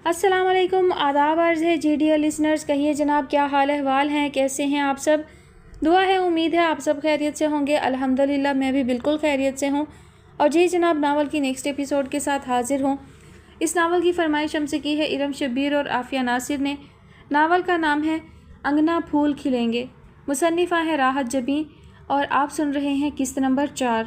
السلام علیکم، آداب عرض ہے جی ڈی ایل لسنرز۔ کہیے جناب، کیا حال احوال ہیں؟ کیسے ہیں آپ سب؟ دعا ہے، امید ہے آپ سب خیریت سے ہوں گے۔ الحمدللہ میں بھی بالکل خیریت سے ہوں۔ اور جی جناب، ناول کی نیکسٹ ایپیسوڈ کے ساتھ حاضر ہوں۔ اس ناول کی فرمائش ہم سے کی ہے ارم شبیر اور عافیہ ناصر نے۔ ناول کا نام ہے انگنا پھول کھلیں گے۔ مصنفہ ہے راحت جبیں اور آپ سن رہے ہیں قسط نمبر 4۔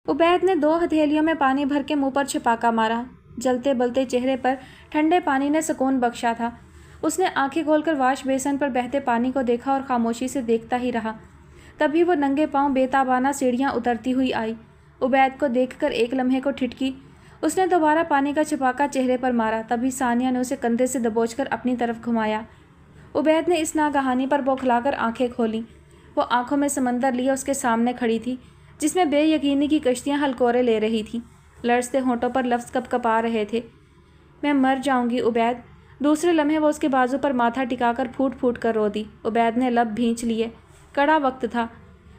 عبید نے 2 ہتھیلیوں میں پانی بھر کے منہ پر چھپاکا مارا۔ جلتے بلتے چہرے پر ٹھنڈے پانی نے سکون بخشا تھا۔ اس نے آنکھیں کھول کر واش بیسن پر بہتے پانی کو دیکھا اور خاموشی سے دیکھتا ہی رہا۔ تبھی وہ ننگے پاؤں بے تابانہ سیڑھیاں اترتی ہوئی آئی۔ عبید کو دیکھ کر ایک لمحے کو ٹھٹکی۔ اس نے دوبارہ پانی کا چھپاکا چہرے پر مارا۔ تبھی ثانیہ نے اسے کندھے سے دبوچ کر اپنی طرف گھمایا۔ عبید نے اس ناگہانی پر بوکھلا کر آنکھیں کھولیں۔ وہ آنکھوں میں سمندر لیے اس کے سامنے کھڑی تھی، جس میں بے یقینی کی کشتیاں ہلکورے لے رہی تھیں۔ لرزتے ہونٹوں پر لفظ کپ کپا رہے تھے۔ میں مر جاؤں گی عبید۔ دوسرے لمحے وہ اس کے بازو پر ماتھا ٹکا کر پھوٹ پھوٹ کر رو دی۔ عبید نے لب بھینچ لیے۔ کڑا وقت تھا۔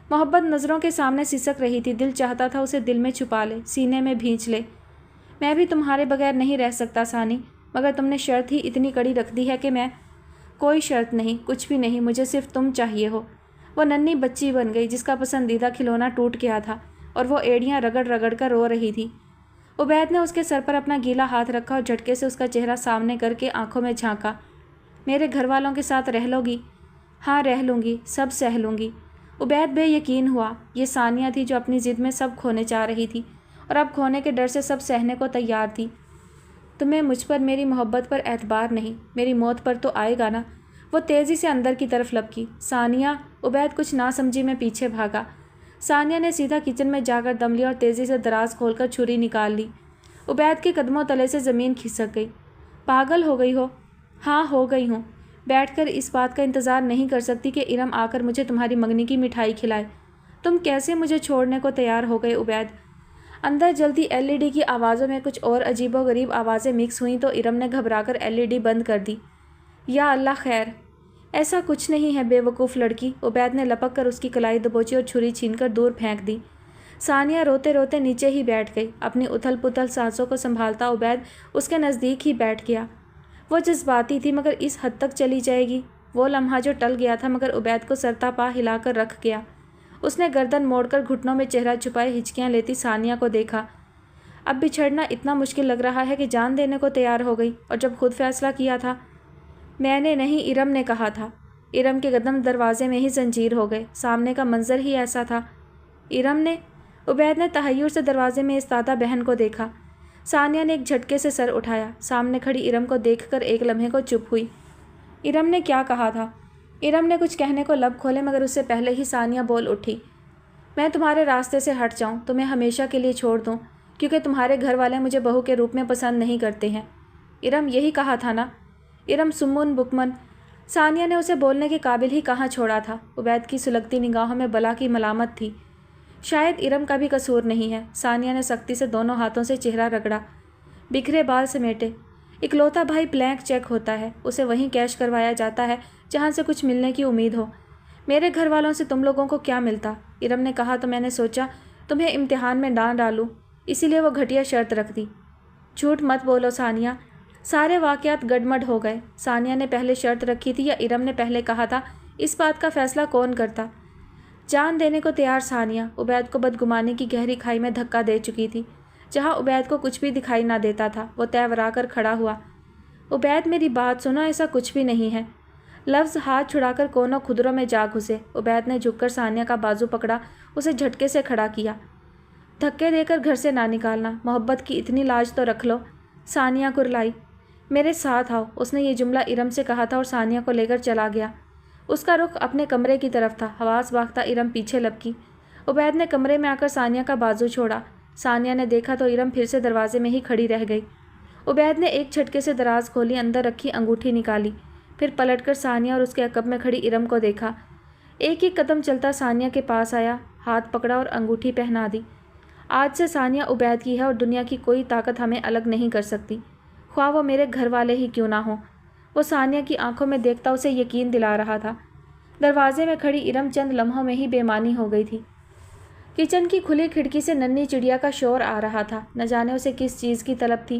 محبت نظروں کے سامنے سسک رہی تھی۔ دل چاہتا تھا اسے دل میں چھپا لے، سینے میں بھینچ لے۔ میں بھی تمہارے بغیر نہیں رہ سکتا ثانی، مگر تم نے شرط ہی اتنی کڑی رکھ دی ہے کہ میں… کوئی شرط نہیں، کچھ بھی نہیں، مجھے صرف تم چاہیے ہو۔ وہ ننھی بچی بن گئی جس کا پسندیدہ کھلونا ٹوٹ گیا تھا اور وہ ایڑیاں رگڑ رگڑ کر رو رہی تھی۔ عبید نے اس کے سر پر اپنا گیلا ہاتھ رکھا اور جھٹکے سے اس کا چہرہ سامنے کر کے آنکھوں میں جھانکا۔ میرے گھر والوں کے ساتھ رہ لو گی؟ ہاں رہ لوں گی، سب سہ لوں گی۔ عبید بے یقین ہوا۔ یہ ثانیہ تھی جو اپنی ضد میں سب کھونے چاہ رہی تھی اور اب کھونے کے ڈر سے سب سہنے کو تیار تھی۔ تمہیں مجھ پر، میری محبت پر اعتبار نہیں، میری موت پر تو آئے گا نا؟ وہ تیزی سے اندر کی طرف لپکی۔ ثانیہ! عبید کچھ نہ سمجھی میں پیچھے بھاگا۔ ثانیہ نے سیدھا کچن میں جا کر دم لیا اور تیزی سے دراز کھول کر چھری نکال لی۔ عبید کے قدموں تلے سے زمین کھسک گئی۔ پاگل ہو گئی ہو؟ ہاں ہو گئی ہوں۔ بیٹھ کر اس بات کا انتظار نہیں کر سکتی کہ ارم آ کر مجھے تمہاری منگنی کی مٹھائی کھلائے۔ تم کیسے مجھے چھوڑنے کو تیار ہو گئے عبید؟ اندر جلتی LED کی آوازوں میں کچھ اور عجیب و غریب آوازیں مکس ہوئیں تو ارم نے گھبرا کر LED بند کر دی۔ یا اللہ خیر! ایسا کچھ نہیں ہے بے وقوف لڑکی۔ عبید نے لپک کر اس کی کلائی دبوچی اور چھری چھین کر دور پھینک دی۔ ثانیہ روتے روتے نیچے ہی بیٹھ گئی۔ اپنی اتھل پتھل سانسوں کو سنبھالتا عبید اس کے نزدیک ہی بیٹھ گیا۔ وہ جذباتی تھی مگر اس حد تک چلی جائے گی؟ وہ لمحہ جو ٹل گیا تھا مگر عبید کو سرتا پا ہلا کر رکھ گیا۔ اس نے گردن موڑ کر گھٹنوں میں چہرہ چھپائے ہچکیاں لیتی ثانیہ کو دیکھا۔ اب بچھڑنا اتنا مشکل لگ رہا ہے کہ جان دینے کو تیار ہو گئی، اور جب خود فیصلہ کیا تھا؟ میں نے نہیں، ارم نے کہا تھا۔ ارم کے قدم دروازے میں ہی زنجیر ہو گئے۔ سامنے کا منظر ہی ایسا تھا۔ ارم نے؟ عبید نے تحیر سے دروازے میں ایستادہ بہن کو دیکھا۔ ثانیہ نے ایک جھٹکے سے سر اٹھایا۔ سامنے کھڑی ارم کو دیکھ کر ایک لمحے کو چپ ہوئی۔ ارم نے کیا کہا تھا؟ ارم نے کچھ کہنے کو لب کھولے مگر اس سے پہلے ہی ثانیہ بول اٹھی۔ میں تمہارے راستے سے ہٹ جاؤں، تمہیں ہمیشہ کے لیے چھوڑ دوں، کیونکہ تمہارے گھر والے مجھے بہو کے روپ میں پسند نہیں کرتے ہیں۔ ارم یہی کہا تھا نا؟ ارم سمن بکمن۔ ثانیہ نے اسے بولنے کے قابل ہی کہاں چھوڑا تھا۔ عبید کی سلگتی نگاہوں میں بلا کی ملامت تھی۔ شاید ارم کا بھی قصور نہیں ہے۔ ثانیہ نے سختی سے دونوں ہاتھوں سے چہرہ رگڑا، بکھرے بال سمیٹے۔ اکلوتا بھائی بلینک چیک ہوتا ہے، اسے وہیں کیش کروایا جاتا ہے جہاں سے کچھ ملنے کی امید ہو۔ میرے گھر والوں سے تم لوگوں کو کیا ملتا؟ ارم نے کہا تو میں نے سوچا تمہیں امتحان میں نہ ڈالوں، اسی لیے وہ گھٹیا شرط رکھ دی۔ جھوٹ مت بولو ثانیہ، سارے واقعات گڈمڈ ہو گئے۔ ثانیہ نے پہلے شرط رکھی تھی یا ارم نے پہلے کہا تھا؟ اس بات کا فیصلہ کون کرتا؟ جان دینے کو تیار ثانیہ عبید کو بدگمانی کی گہری کھائی میں دھکا دے چکی تھی۔ جہاں عبید کو کچھ بھی دکھائی نہ دیتا تھا وہ تیورا کر کھڑا ہوا۔ عبید میری بات سنو، ایسا کچھ بھی نہیں ہے۔ لفظ ہاتھ چھڑا کر کونوں خدروں میں جا گھسے۔ عبید نے جھک کر ثانیہ کا بازو پکڑا، اسے جھٹکے سے کھڑا کیا۔ دھکے دے کر گھر سے نہ نکالنا، محبت کی اتنی لاج تو رکھ لو۔ ثانیہ کرلائی۔ میرے ساتھ آؤ، اس نے یہ جملہ ارم سے کہا تھا اور ثانیہ کو لے کر چلا گیا۔ اس کا رخ اپنے کمرے کی طرف تھا۔ حواس باختہ ارم پیچھے لپکی۔ عبید نے کمرے میں آ کر ثانیہ کا بازو چھوڑا۔ ثانیہ نے دیکھا تو ارم پھر سے دروازے میں ہی کھڑی رہ گئی۔ عبید نے ایک جھٹکے سے دراز کھولی، اندر رکھی انگوٹھی نکالی، پھر پلٹ کر ثانیہ اور اس کے عقب میں کھڑی ارم کو دیکھا۔ ایک ایک قدم چلتا ثانیہ کے پاس آیا، ہاتھ پکڑا اور انگوٹھی پہنا دی۔ آج سے ثانیہ عبید کی ہے اور دنیا کی کوئی طاقت ہمیں الگ نہیں کر سکتی، خواہ وہ میرے گھر والے ہی کیوں نہ ہوں۔ وہ ثانیہ کی آنکھوں میں دیکھتا اسے یقین دلا رہا تھا۔ دروازے میں کھڑی ارم چند لمحوں میں ہی بے معنی ہو گئی تھی۔ کچن کی کھلی کھڑکی سے ننھی چڑیا کا شور آ رہا تھا۔ نہ جانے اسے کس چیز کی طلب تھی،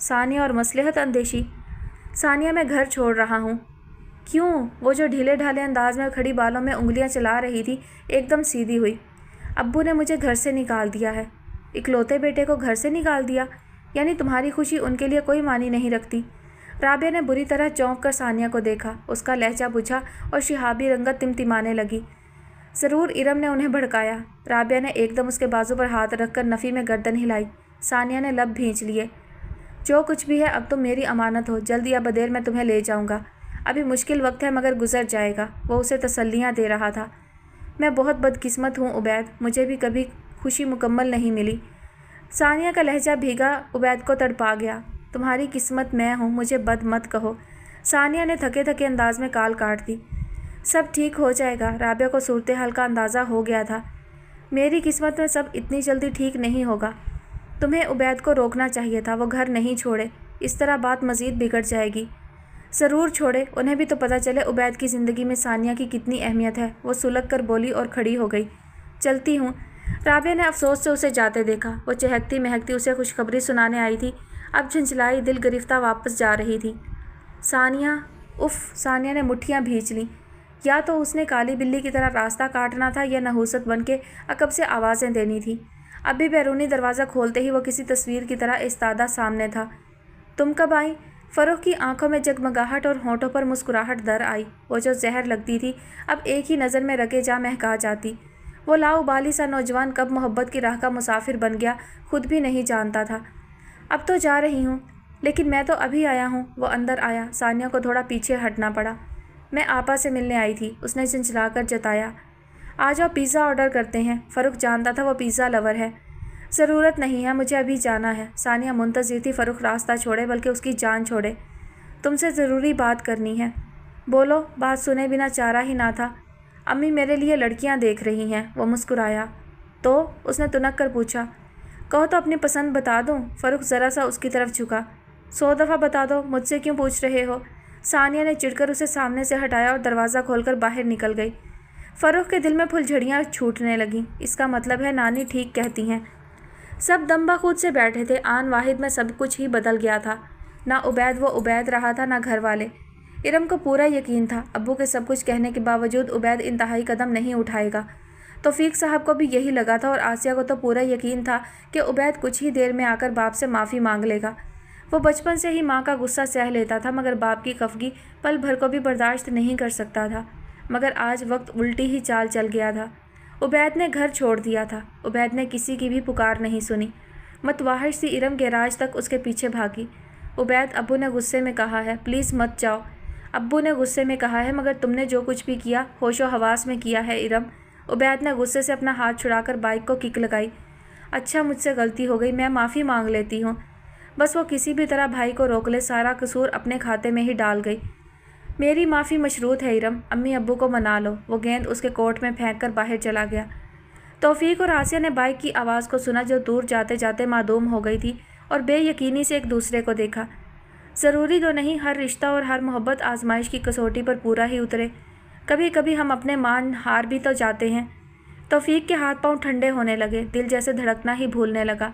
ثانیہ اور مصلحت اندیشی۔ ثانیہ میں گھر چھوڑ رہا ہوں۔ کیوں؟ وہ جو ڈھیلے ڈھالے انداز میں کھڑی بالوں میں انگلیاں چلا رہی تھی ایک دم سیدھی ہوئی۔ ابو نے مجھے گھر سے نکال دیا ہے۔ اکلوتے بیٹے کو گھر سے نکال دیا؟ یعنی تمہاری خوشی ان کے لیے کوئی معنی نہیں رکھتی؟ رابعہ نے بری طرح چونک کر ثانیہ کو دیکھا۔ اس کا لہجہ بجھا اور شہابی رنگت تمتمانے لگی۔ ضرور ارم نے انہیں بھڑکایا۔ رابعہ نے ایک دم اس کے بازو پر ہاتھ رکھ کر نفی میں گردن ہلائی۔ ثانیہ نے لب بھینچ لیے۔ جو کچھ بھی ہے اب تم میری امانت ہو، جلد یا بدیر میں تمہیں لے جاؤں گا۔ ابھی مشکل وقت ہے مگر گزر جائے گا۔ وہ اسے تسلیاں دے رہا تھا۔ میں بہت بدقسمت ہوں عبید، مجھے بھی کبھی خوشی مکمل نہیں ملی۔ ثانیہ کا لہجہ بھیگا عبید کو تڑپا گیا۔ تمہاری قسمت میں ہوں، مجھے بد مت کہو۔ ثانیہ نے تھکے تھکے انداز میں کال کاٹ دی۔ سب ٹھیک ہو جائے گا۔ رابعہ کو صورتحال کا اندازہ ہو گیا تھا۔ میری قسمت میں سب اتنی جلدی ٹھیک نہیں ہوگا۔ تمہیں عبید کو روکنا چاہیے تھا، وہ گھر نہیں چھوڑے۔ اس طرح بات مزید بگڑ جائے گی۔ ضرور چھوڑے، انہیں بھی تو پتہ چلے عبید کی زندگی میں ثانیہ کی کتنی اہمیت ہے۔ وہ سلگ کر بولی اور کھڑی ہو گئی۔ چلتی ہوں۔ رابعہ نے افسوس سے اسے جاتے دیکھا۔ وہ چہکتی مہکتی اسے خوشخبری سنانے آئی تھی، اب جھنجھلائی دل گرفتہ واپس جا رہی تھی۔ ثانیہ، اف! ثانیہ نے مٹھیاں بھینچ لیں۔ یا تو اس نے کالی بلی کی طرح راستہ کاٹنا تھا یا نحوست بن کے عقب سے آوازیں دینی تھی۔ اب بھی بیرونی دروازہ کھولتے ہی وہ کسی تصویر کی طرح ایستادہ سامنے تھا۔ تم کب آئیں؟ فروخ کی آنکھوں میں جگمگاہٹ اور ہونٹوں پر مسکراہٹ در آئی۔ وہ جو زہر لگتی تھی اب ایک ہی نظر میں رگے جا مہکا جاتی۔ وہ لاؤبالی سا نوجوان کب محبت کی راہ کا مسافر بن گیا خود بھی نہیں جانتا تھا۔ اب تو جا رہی ہوں، لیکن میں تو ابھی آیا ہوں۔ وہ اندر آیا۔ ثانیہ کو تھوڑا پیچھے ہٹنا پڑا۔ میں آپا سے ملنے آئی تھی، اس نے چنچلا کر جتایا۔ آ جاؤ پیزا آرڈر کرتے ہیں۔ فروخ جانتا تھا وہ پیزا لور ہے۔ ضرورت نہیں ہے، مجھے ابھی جانا ہے۔ ثانیہ منتظر تھی فروخ راستہ چھوڑے بلکہ اس کی جان چھوڑے۔ تم سے ضروری بات کرنی ہے۔ بولو۔ بات سنے بنا چارہ ہی نہ تھا۔ امی میرے لیے لڑکیاں دیکھ رہی ہیں۔ وہ مسکرایا۔ تو؟ اس نے تنک کر پوچھا۔ کہو تو اپنی پسند بتا دوں۔ فروخ ذرا سا اس کی طرف جھکا۔ 100 دفعہ بتا دو، مجھ سے کیوں پوچھ رہے ہو؟ ثانیہ نے چڑھ کر اسے سامنے سے ہٹایا اور دروازہ کھول کر باہر نکل گئی۔ فروخ کے دل میں پھول جھڑیاں چھوٹنے لگیں۔ اس کا مطلب ہے نانی ٹھیک کہتی ہیں۔ سب دم بخود سے بیٹھے تھے۔ آن واحد میں سب کچھ ہی بدل گیا تھا۔ نہ عبید وہ عبید رہا تھا، نہ گھر والے۔ ارم کو پورا یقین تھا ابو کے سب کچھ کہنے کے باوجود عبید انتہائی قدم نہیں اٹھائے گا۔ توفیق صاحب کو بھی یہی لگا تھا اور آسیہ کو تو پورا یقین تھا کہ عبید کچھ ہی دیر میں آ کر باپ سے معافی مانگ لے گا۔ وہ بچپن سے ہی ماں کا غصہ سہ لیتا تھا مگر باپ کی خفگی پل بھر کو بھی برداشت نہیں کر سکتا تھا۔ مگر آج وقت الٹی ہی چال چل گیا تھا۔ عبید نے گھر چھوڑ دیا تھا۔ عبید نے کسی کی بھی پکار نہیں سنی۔ متوحش سی ارم گیراج تک اس کے پیچھے بھاگی۔ عبید، ابو نے غصے میں کہا ہے، پلیز مت جاؤ۔ ابو نے غصے میں کہا ہے مگر تم نے جو کچھ بھی کیا ہوش و حواس میں کیا ہے ارم۔ عبید نے غصے سے اپنا ہاتھ چھڑا کر بائک کو کک لگائی۔ اچھا مجھ سے غلطی ہو گئی، میں معافی مانگ لیتی ہوں۔ بس وہ کسی بھی طرح بھائی کو روک لے، سارا قصور اپنے کھاتے میں ہی ڈال گئی۔ میری معافی مشروط ہے ارم، امی ابو کو منا لو۔ وہ گیند اس کے کوٹ میں پھینک کر باہر چلا گیا۔ توفیق اور آسیہ نے بائک کی آواز کو سنا جو دور جاتے جاتے معدوم ہو گئی تھی اور بے یقینی سے ایک دوسرے کو دیکھا۔ ضروری تو نہیں ہر رشتہ اور ہر محبت آزمائش کی کسوٹی پر پورا ہی اترے، کبھی کبھی ہم اپنے مان ہار بھی تو جاتے ہیں۔ توفیق کے ہاتھ پاؤں ٹھنڈے ہونے لگے، دل جیسے دھڑکنا ہی بھولنے لگا۔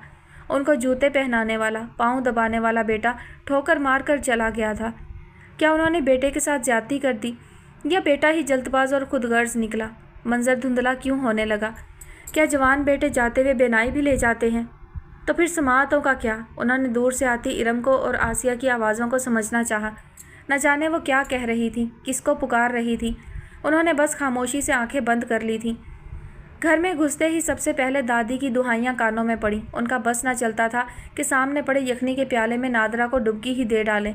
ان کو جوتے پہنانے والا، پاؤں دبانے والا بیٹا ٹھوکر مار کر چلا گیا تھا۔ کیا انہوں نے بیٹے کے ساتھ زیادتی کر دی؟ یا بیٹا ہی جلد باز اور خود غرض نکلا؟ منظر دھندلا کیوں ہونے لگا؟ کیا جوان بیٹے جاتے ہوئے بینائی بھی لے جاتے ہیں؟ تو پھر سماعتوں کا کیا؟ انہوں نے دور سے آتی ارم کو اور آسیہ کی آوازوں کو سمجھنا چاہا۔ نہ جانے وہ کیا کہہ رہی تھی، کس کو پکار رہی تھی۔ انہوں نے بس خاموشی سے آنکھیں بند کر لی تھیں۔ گھر میں گھستے ہی سب سے پہلے دادی کی دہائیاں کانوں میں پڑیں۔ ان کا بس نہ چلتا تھا کہ سامنے پڑے یخنی کے پیالے میں نادرا کو ڈبکی ہی دے ڈالیں۔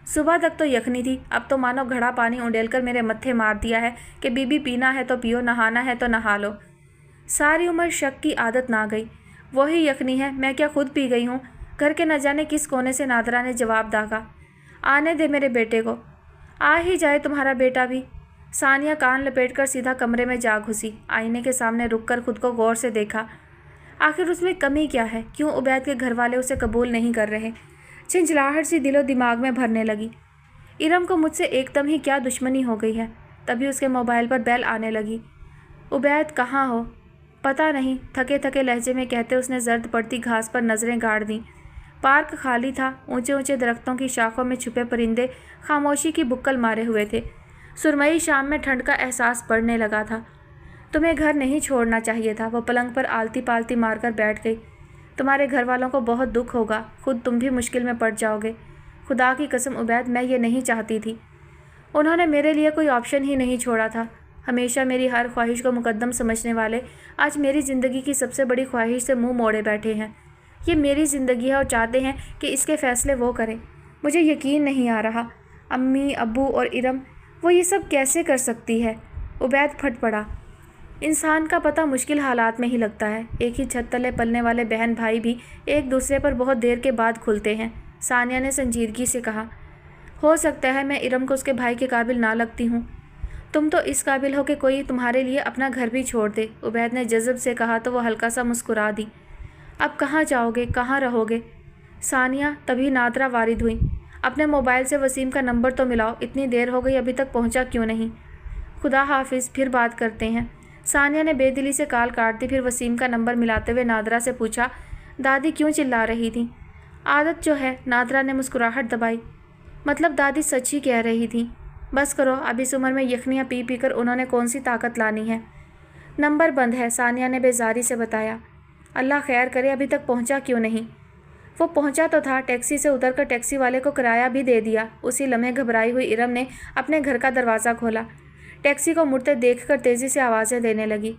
صبح تک تو یخنی تھی، اب تو مانو گھڑا پانی انڈیل کر میرے متھے مار دیا ہے کہ بی بی پینا ہے تو پیو، نہانا ہے تو نہا لو۔ ساری عمر شک کی عادت نہ گئی۔ وہی یخنی ہے، میں کیا خود پی گئی ہوں؟ گھر کے نہ جانے کس کونے سے نادرا نے جواب داغا۔ آنے دے میرے بیٹے کو۔ آ ہی جائے تمہارا بیٹا بھی۔ ثانیہ کان لپیٹ کر سیدھا کمرے میں جا گھسی۔ آئینے کے سامنے رک کر خود کو غور سے دیکھا۔ آخر اس میں کمی کیا ہے؟ کیوں عبید کے گھر والے اسے قبول نہیں کر رہے؟ جھنجھلاہٹ سی دل و دماغ میں بھرنے لگی۔ ارم کو مجھ سے ایک دم ہی کیا دشمنی ہو گئی ہے؟ تبھی اس کے موبائل پر بیل آنے لگی۔ عبید کہاں ہو؟ پتہ نہیں، تھکے تھکے لہجے میں کہتے اس نے زرد پڑتی گھاس پر نظریں گاڑ دیں۔ پارک خالی تھا، اونچے اونچے درختوں کی شاخوں میں چھپے پرندے خاموشی کی بکل مارے ہوئے تھے۔ سرمئی شام میں ٹھنڈ کا احساس پڑنے لگا تھا۔ تمہیں گھر نہیں چھوڑنا چاہیے تھا، وہ پلنگ پر آلتی پالتی مار کر بیٹھ گئی۔ تمہارے گھر والوں کو بہت دکھ ہوگا، خود تم بھی مشکل میں پڑ جاؤ گے۔ خدا کی قسم عبید، میں یہ نہیں چاہتی تھی۔ انہوں نے میرے لیے کوئی آپشن ہی نہیں چھوڑا تھا۔ ہمیشہ میری ہر خواہش کو مقدم سمجھنے والے آج میری زندگی کی سب سے بڑی خواہش سے منہ موڑے بیٹھے ہیں۔ یہ میری زندگی ہے اور چاہتے ہیں کہ اس کے فیصلے وہ کریں۔ مجھے یقین نہیں آ رہا، امی، ابو اور ارم، وہ یہ سب کیسے کر سکتی ہے؟ عبید پھٹ پڑا۔ انسان کا پتہ مشکل حالات میں ہی لگتا ہے۔ ایک ہی چھت تلے پلنے والے بہن بھائی بھی ایک دوسرے پر بہت دیر کے بعد کھلتے ہیں۔ ثانیہ نے سنجیدگی سے کہا، ہو سکتا ہے میں ارم کو اس کے بھائی کے قابل نہ لگتی ہوں۔ تم تو اس قابل ہو کہ کوئی تمہارے لیے اپنا گھر بھی چھوڑ دے۔ عبید نے جذب سے کہا تو وہ ہلکا سا مسکرا دی۔ اب کہاں جاؤ گے، کہاں رہو گے؟ ثانیہ تبھی نادرہ وارد ہوئی۔ اپنے موبائل سے وسیم کا نمبر تو ملاؤ، اتنی دیر ہو گئی ابھی تک پہنچا کیوں نہیں؟ خدا حافظ، پھر بات کرتے ہیں۔ ثانیہ نے بے دلی سے کال کاٹ دی، پھر وسیم کا نمبر ملاتے ہوئے نادرہ سے پوچھا، دادی کیوں چلا رہی تھی؟ عادت جو ہے، نادرہ نے مسکراہٹ دبائی۔ مطلب دادی سچ ہی کہہ رہی تھی۔ بس کرو، اب اس عمر میں یخنیاں پی پی کر انہوں نے کون سی طاقت لانی ہے؟ نمبر بند ہے، ثانیہ نے بیزاری سے بتایا۔ اللہ خیر کرے، ابھی تک پہنچا کیوں نہیں؟ وہ پہنچا تو تھا، ٹیکسی سے اتر کر ٹیکسی والے کو کرایہ بھی دے دیا۔ اسی لمحے گھبرائی ہوئی ارم نے اپنے گھر کا دروازہ کھولا۔ ٹیکسی کو مڑتے دیکھ کر تیزی سے آوازیں دینے لگی۔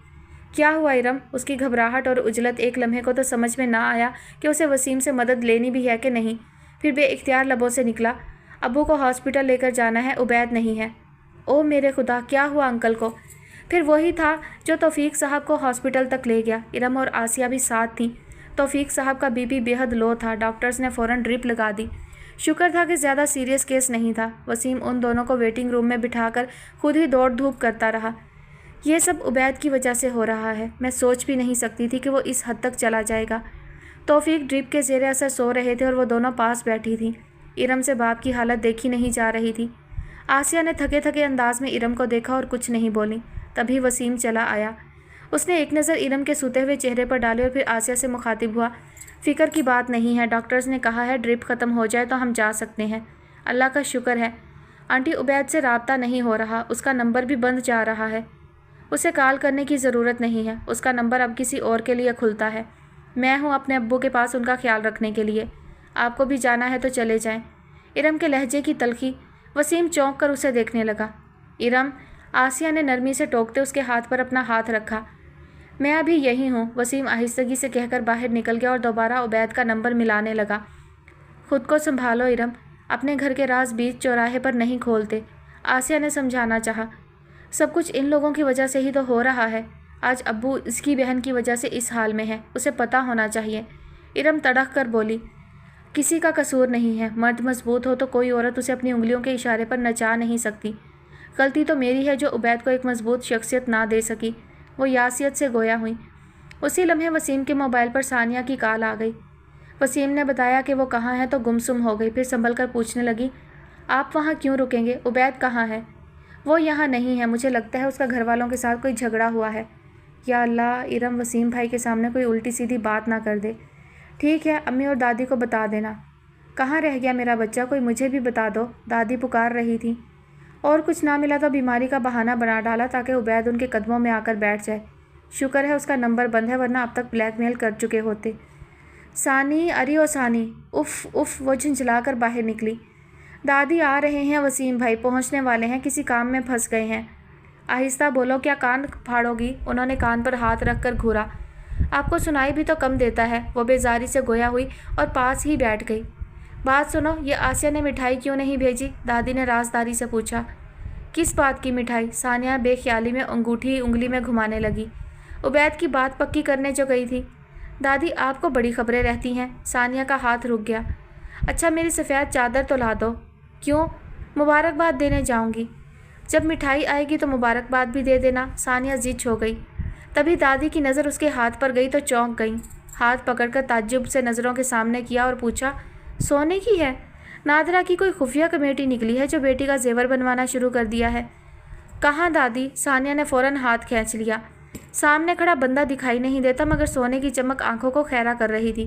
کیا ہوا ارم؟ اس کی گھبراہٹ اور عجلت ایک لمحے کو تو سمجھ میں نہ آیا کہ اسے وسیم سے مدد لینی بھی ہے کہ نہیں۔ پھر بے اختیار لبوں سے نکلا، ابو کو ہاسپٹل لے کر جانا ہے، عبید نہیں ہے۔ او میرے خدا، کیا ہوا انکل کو؟ پھر وہی تھا جو توفیق صاحب کو ہاسپٹل تک لے گیا۔ ارم اور آسیہ بھی ساتھ تھیں۔ توفیق صاحب کا بی پی بے حد لو تھا، ڈاکٹرز نے فوراً ڈرپ لگا دی۔ شکر تھا کہ زیادہ سیریس کیس نہیں تھا۔ وسیم ان دونوں کو ویٹنگ روم میں بٹھا کر خود ہی دوڑ دھوپ کرتا رہا۔ یہ سب عبید کی وجہ سے ہو رہا ہے، میں سوچ بھی نہیں سکتی تھی کہ وہ اس حد تک چلا جائے گا۔ توفیق ڈرپ کے زیر اثر سو رہے تھے اور وہ دونوں پاس بیٹھی تھیں۔ ارم سے باپ کی حالت دیکھی نہیں جا رہی تھی۔ آسیہ نے تھکے تھکے انداز میں ارم کو دیکھا اور کچھ نہیں بولی۔ تبھی وسیم چلا آیا۔ اس نے ایک نظر ارم کے سوتے ہوئے چہرے پر ڈالی اور پھر آسیہ سے مخاطب ہوا، فکر کی بات نہیں ہے، ڈاکٹرز نے کہا ہے ڈرپ ختم ہو جائے تو ہم جا سکتے ہیں۔ اللہ کا شکر ہے۔ آنٹی، عبید سے رابطہ نہیں ہو رہا، اس کا نمبر بھی بند جا رہا ہے۔ اسے کال کرنے کی ضرورت نہیں ہے، اس کا نمبر اب کسی اور کے لیے کھلتا ہے۔ میں ہوں اپنے ابو کے پاس ان کا خیال رکھنے کے لیے۔ آپ کو بھی جانا ہے تو چلے جائیں۔ ارم کے لہجے کی تلخی، وسیم چونک کر اسے دیکھنے لگا۔ ارم، آسیہ نے نرمی سے ٹوکتے اس کے ہاتھ پر اپنا ہاتھ رکھا۔ میں ابھی یہی ہوں، وسیم آہستگی سے کہہ کر باہر نکل گیا اور دوبارہ عبید کا نمبر ملانے لگا۔ خود کو سنبھالو ارم، اپنے گھر کے راز بیچ چوراہے پر نہیں کھولتے، آسیہ نے سمجھانا چاہا۔ سب کچھ ان لوگوں کی وجہ سے ہی تو ہو رہا ہے۔ آج ابو اس کی بہن کی وجہ سے اس حال میں ہے، اسے پتہ ہونا چاہیے۔ ارم تڑک کر بولی، کسی کا قصور نہیں ہے، مرد مضبوط ہو تو کوئی عورت اسے اپنی انگلیوں کے اشارے پر نچا نہیں سکتی۔ غلطی تو میری ہے جو عبید کو ایک مضبوط شخصیت نہ دے سکی۔ وہ یاسیت سے گویا ہوئی۔ اسی لمحے وسیم کے موبائل پر ثانیہ کی کال آ گئی۔ وسیم نے بتایا کہ وہ کہاں ہے تو گمسم ہو گئی، پھر سنبھل کر پوچھنے لگی، آپ وہاں کیوں رکیں گے؟ عبید کہاں ہے؟ وہ یہاں نہیں ہے، مجھے لگتا ہے اس کا گھر والوں کے ساتھ کوئی جھگڑا ہوا ہے۔ یا اللہ، ارم وسیم بھائی کے سامنے کوئی الٹی سیدھی بات نہ کر دے۔ ٹھیک ہے، امی اور دادی کو بتا دینا۔ کہاں رہ گیا میرا بچہ؟ کوئی مجھے بھی بتا دو، دادی پکار رہی تھی۔ اور کچھ نہ ملا تو بیماری کا بہانہ بنا ڈالا تاکہ عبید ان کے قدموں میں آ کر بیٹھ جائے۔ شکر ہے اس کا نمبر بند ہے، ورنہ اب تک بلیک میل کر چکے ہوتے۔ ثانی، اری او ثانی، اف اف، وہ جھنجھلا کر باہر نکلی۔ دادی آ رہے ہیں، وسیم بھائی پہنچنے والے ہیں، کسی کام میں پھنس گئے ہیں۔ آہستہ بولو، کیا کان پھاڑو گی؟ انہوں نے کان پر ہاتھ رکھ کر گھورا۔ آپ کو سنائی بھی تو کم دیتا ہے۔ وہ بیزاری سے گویا ہوئی اور پاس ہی بیٹھ گئی۔ بات سنو، یہ آسیہ نے مٹھائی کیوں نہیں بھیجی؟ دادی نے رازداری سے پوچھا۔ کس بات کی مٹھائی؟ ثانیہ بے خیالی میں انگوٹھی انگلی میں گھمانے لگی۔ عبید کی بات پکی کرنے جو گئی تھی۔ دادی، آپ کو بڑی خبریں رہتی ہیں۔ ثانیہ کا ہاتھ رک گیا۔ اچھا، میری سفید چادر تو لا دو۔ کیوں؟ مبارکباد دینے جاؤں گی۔ جب مٹھائی آئے گی تو مبارکباد بھی دے دینا۔ ثانیہ ضد ہو گئی۔ تبھی دادی کی نظر اس کے ہاتھ پر گئی تو چونک گئی۔ ہاتھ پکڑ کر تعجب سے نظروں کے سامنے کیا اور پوچھا، سونے کی ہے؟ نادرہ کی کوئی خفیہ کمیٹی نکلی ہے جو بیٹی کا زیور بنوانا شروع کر دیا ہے؟ کہاں دادی؟ ثانیہ نے فوراً ہاتھ کھینچ لیا۔ سامنے کھڑا بندہ دکھائی نہیں دیتا، مگر سونے کی چمک آنکھوں کو خیرہ کر رہی تھی۔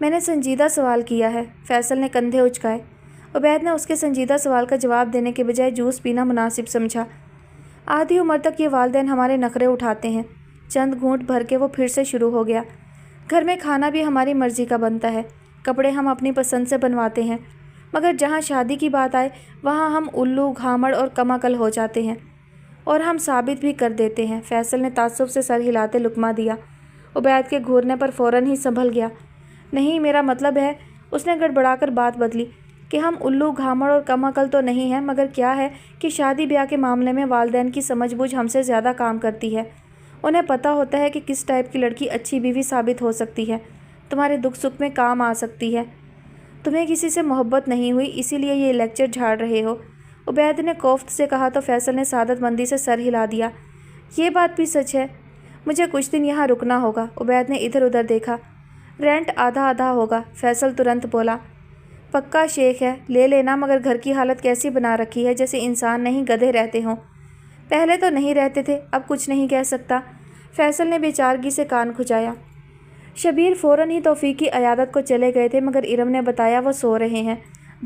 میں نے سنجیدہ سوال کیا ہے، فیصل نے کندھے اچکائے۔ عبید نے اس کے سنجیدہ سوال کا جواب دینے کے بجائے جوس پینا مناسب سمجھا۔ آدھی عمر تک یہ والدین ہمارے نخرے اٹھاتے ہیں۔ چند گھونٹ بھر کے وہ پھر سے شروع ہو گیا۔ گھر میں کھانا بھی ہماری مرضی کا بنتا ہے، کپڑے ہم اپنی پسند سے بنواتے ہیں، مگر جہاں شادی کی بات آئے وہاں ہم الو گھامڑ اور کم عقل ہو جاتے ہیں، اور ہم ثابت بھی کر دیتے ہیں۔ فیصل نے تعصب سے سر ہلاتے لقمہ دیا۔ عبید کے گھورنے پر فوراً ہی سنبھل گیا۔ نہیں، میرا مطلب ہے، اس نے گڑبڑا کر بات بدلی، کہ ہم الو گھامڑ اور کم عقل تو نہیں ہیں، مگر کیا ہے کہ شادی بیاہ کے معاملے میں والدین کی سمجھ بوجھ ہم سے زیادہ کام کرتی ہے۔ انہیں پتہ ہوتا ہے کہ کس ٹائپ کی لڑکی اچھی بیوی ثابت ہو سکتی ہے، تمہارے دکھ سکھ میں کام آ سکتی ہے۔ تمہیں کسی سے محبت نہیں ہوئی، اسی لیے یہ لیکچر جھاڑ رہے ہو، عبید نے کوفت سے کہا تو فیصل نے سعادت مندی سے سر ہلا دیا۔ یہ بات بھی سچ ہے، مجھے کچھ دن یہاں رکنا ہوگا۔ عبید نے ادھر ادھر دیکھا۔ رینٹ آدھا آدھا ہوگا، فیصل ترنت بولا۔ پکا شیخ ہے، لے لینا، مگر گھر کی حالت کیسی بنا رکھی ہے، جیسے انسان نہیں گدھے رہتے ہوں۔ پہلے تو نہیں رہتے تھے، اب کچھ نہیں کہہ سکتا، فیصل نے بے چارگی سے کان کھجایا۔ شبیر فوراً ہی توفیق کی عیادت کو چلے گئے تھے، مگر ارم نے بتایا وہ سو رہے ہیں۔